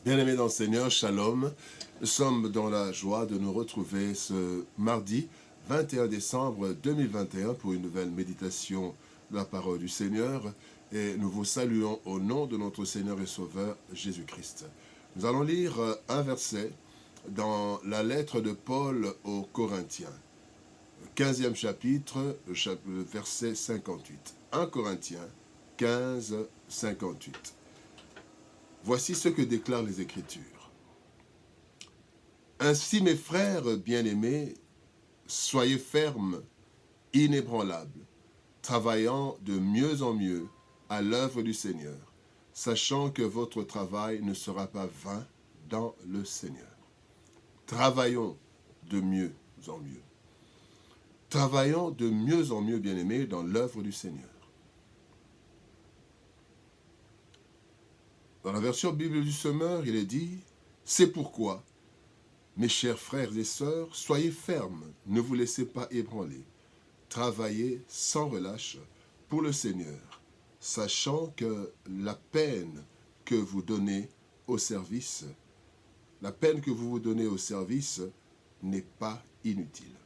Bien-aimés dans le Seigneur, Shalom. Nous sommes dans la joie de nous retrouver ce mardi 21 décembre 2021 pour une nouvelle méditation de la parole du Seigneur. Et nous vous saluons au nom de notre Seigneur et Sauveur Jésus-Christ. Nous allons lire un verset dans la lettre de Paul aux Corinthiens. 15e chapitre, verset 58. 1 Corinthiens 15, 58. Voici ce que déclarent les Écritures. Ainsi, mes frères bien-aimés, soyez fermes, inébranlables, travaillant de mieux en mieux à l'œuvre du Seigneur, sachant que votre travail ne sera pas vain dans le Seigneur. Travaillons de mieux en mieux. Travaillons de mieux en mieux, bien-aimés, dans l'œuvre du Seigneur. Dans la version Bible du Semeur, il est dit « C'est pourquoi, mes chers frères et sœurs, soyez fermes, ne vous laissez pas ébranler. Travaillez sans relâche pour le Seigneur, sachant que la peine que vous donnez au service, n'est pas inutile. »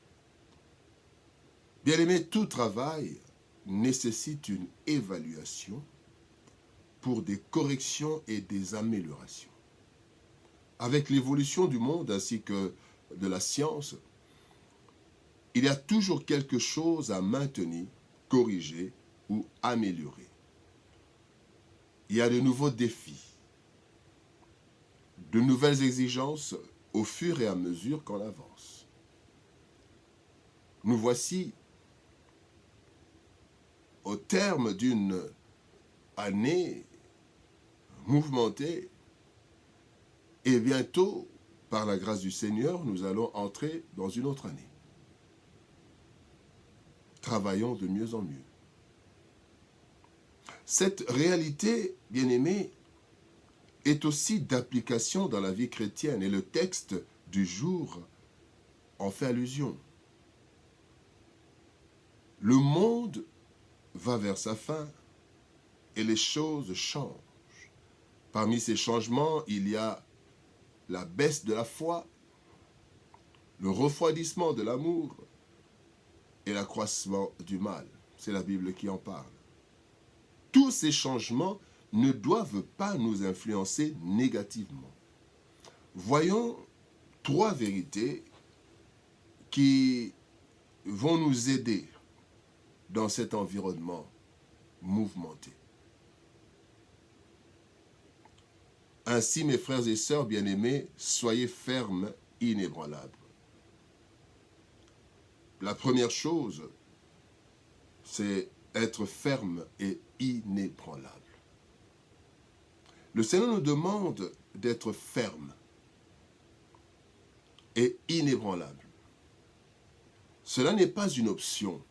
Bien-aimés, tout travail nécessite une évaluation pour des corrections et des améliorations. Avec l'évolution du monde ainsi que de la science, il y a toujours quelque chose à maintenir, corriger ou améliorer. Il y a de nouveaux défis, de nouvelles exigences au fur et à mesure qu'on avance. Nous voici au terme d'une année mouvementée, et bientôt, par la grâce du Seigneur, nous allons entrer dans une autre année. Travaillons de mieux en mieux. Cette réalité, bien-aimée, est aussi d'application dans la vie chrétienne, et le texte du jour en fait allusion. Le monde va vers sa fin, et les choses changent. Parmi ces changements, il y a la baisse de la foi, le refroidissement de l'amour et l'accroissement du mal. C'est la Bible qui en parle. Tous ces changements ne doivent pas nous influencer négativement. Voyons trois vérités qui vont nous aider dans cet environnement mouvementé. Ainsi, mes frères et sœurs bien-aimés, soyez fermes, inébranlables. La première chose, c'est être ferme et inébranlable. Le Seigneur nous demande d'être ferme et inébranlable. Cela n'est pas une option,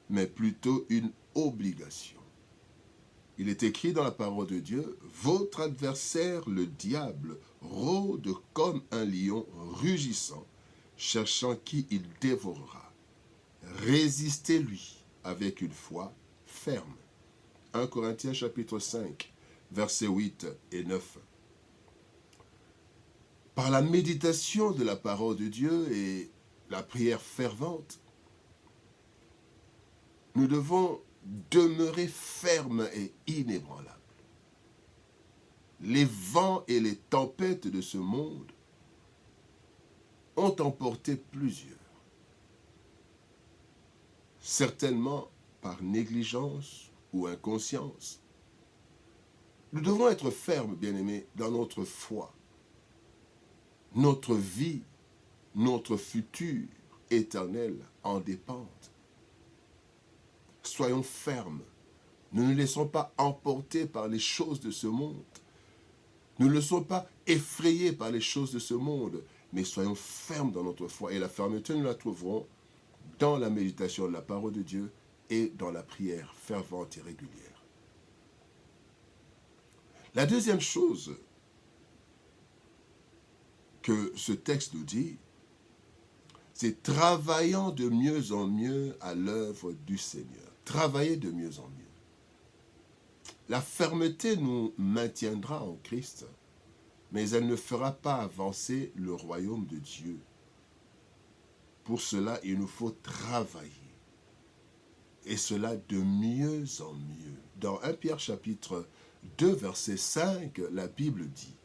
mais plutôt une obligation. Il est écrit dans la parole de Dieu, « Votre adversaire, le diable, rôde comme un lion rugissant, cherchant qui il dévorera. Résistez-lui avec une foi ferme. » 1 Corinthiens chapitre 5, versets 8 et 9. Par la méditation de la parole de Dieu et la prière fervente, nous devons demeurer fermes et inébranlables. Les vents et les tempêtes de ce monde ont emporté plusieurs. Certainement par négligence ou inconscience. Nous devons être fermes, bien-aimés, dans notre foi. Notre vie, notre futur éternel en dépendent. Soyons fermes. Ne nous laissons pas emporter par les choses de ce monde. Ne nous laissons pas effrayer par les choses de ce monde, mais soyons fermes dans notre foi. Et la fermeté, nous la trouverons dans la méditation de la parole de Dieu et dans la prière fervente et régulière. La deuxième chose que ce texte nous dit, c'est travaillant de mieux en mieux à l'œuvre du Seigneur. Travailler de mieux en mieux. La fermeté nous maintiendra en Christ, mais elle ne fera pas avancer le royaume de Dieu. Pour cela, il nous faut travailler. Et cela de mieux en mieux. Dans 1 Pierre chapitre 2, verset 5, la Bible dit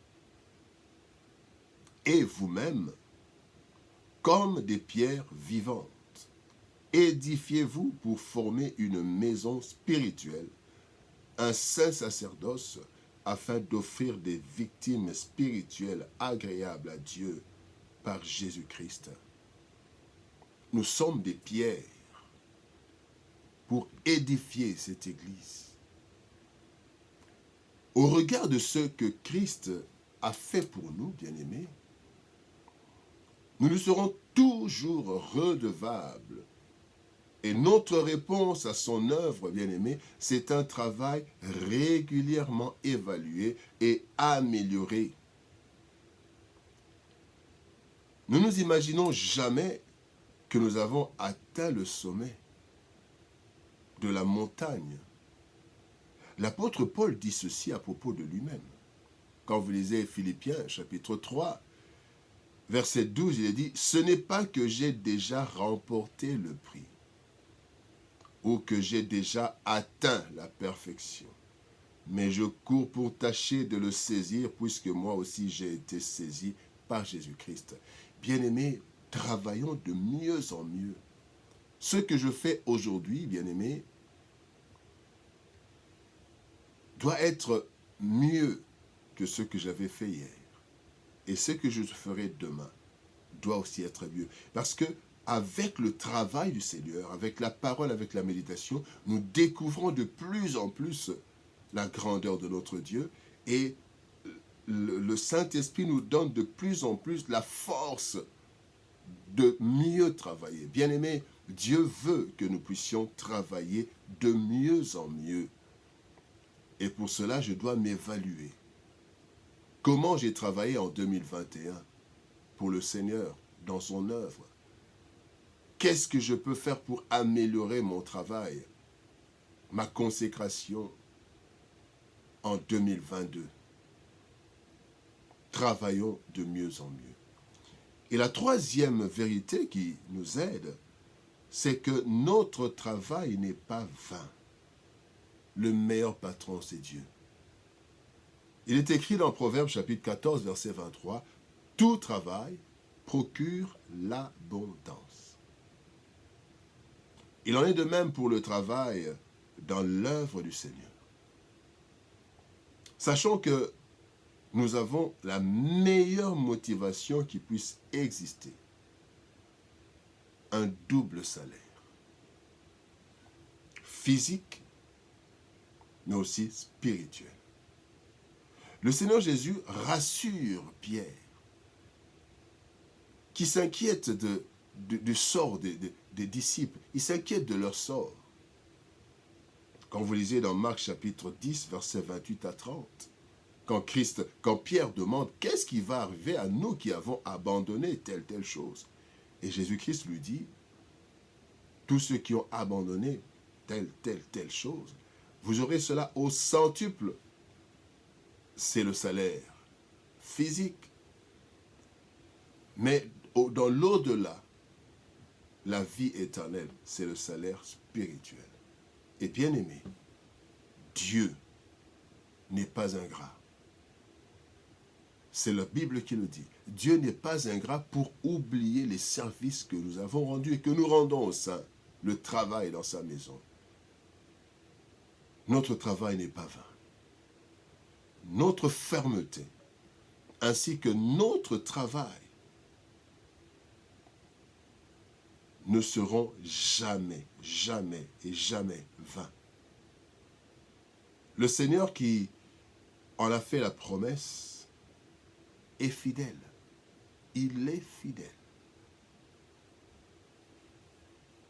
« Et vous-même, comme des pierres vivantes, édifiez-vous pour former une maison spirituelle, un saint sacerdoce, afin d'offrir des victimes spirituelles agréables à Dieu par Jésus-Christ. » Nous sommes des pierres pour édifier cette Église. Au regard de ce que Christ a fait pour nous, bien-aimés, nous nous serons toujours redevables. Et notre réponse à son œuvre, bien-aimés, c'est un travail régulièrement évalué et amélioré. Nous nous imaginons jamais que nous avons atteint le sommet de la montagne. L'apôtre Paul dit ceci à propos de lui-même. Quand vous lisez Philippiens chapitre 3, verset 12, il est dit « Ce n'est pas que j'ai déjà remporté le prix ou que j'ai déjà atteint la perfection, mais je cours pour tâcher de le saisir puisque moi aussi j'ai été saisi par Jésus-Christ. » Bien-aimés, travaillons de mieux en mieux. Ce que je fais aujourd'hui, bien-aimés, doit être mieux que ce que j'avais fait hier. Et ce que je ferai demain doit aussi être mieux. Parce que avec le travail du Seigneur, avec la parole, avec la méditation, nous découvrons de plus en plus la grandeur de notre Dieu et le Saint-Esprit nous donne de plus en plus la force de mieux travailler. Bien-aimés, Dieu veut que nous puissions travailler de mieux en mieux. Et pour cela, je dois m'évaluer. Comment j'ai travaillé en 2021 pour le Seigneur dans son œuvre? Qu'est-ce que je peux faire pour améliorer mon travail, ma consécration en 2022? Travaillons de mieux en mieux. Et la troisième vérité qui nous aide, c'est que notre travail n'est pas vain. Le meilleur patron, c'est Dieu. Il est écrit dans Proverbes chapitre 14, verset 23, « Tout travail procure l'abondance. » Il en est de même pour le travail dans l'œuvre du Seigneur. Sachons que nous avons la meilleure motivation qui puisse exister. Un double salaire. Physique, mais aussi spirituel. Le Seigneur Jésus rassure Pierre, qui s'inquiète du sort des disciples. Il s'inquiète de leur sort. Quand vous lisez dans Marc chapitre 10, versets 28 à 30, quand Pierre demande « Qu'est-ce qui va arriver à nous qui avons abandonné telle chose ?» Et Jésus-Christ lui dit « Tous ceux qui ont abandonné telle chose, vous aurez cela au centuple. » C'est le salaire physique. Mais dans l'au-delà, la vie éternelle, c'est le salaire spirituel. Et bien aimé, Dieu n'est pas ingrat. C'est la Bible qui le dit. Dieu n'est pas ingrat pour oublier les services que nous avons rendus et que nous rendons au saint, le travail dans sa maison. Notre travail n'est pas vain. Notre fermeté, ainsi que notre travail, ne seront jamais, jamais et jamais vains. Le Seigneur qui en a fait la promesse est fidèle. Il est fidèle.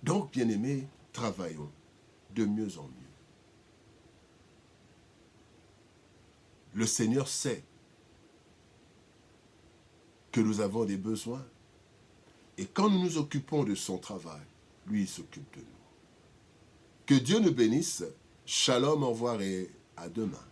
Donc, bien-aimés, travaillons de mieux en mieux. Le Seigneur sait que nous avons des besoins. Et quand nous nous occupons de son travail, lui, il s'occupe de nous. Que Dieu nous bénisse. Shalom, au revoir et à demain.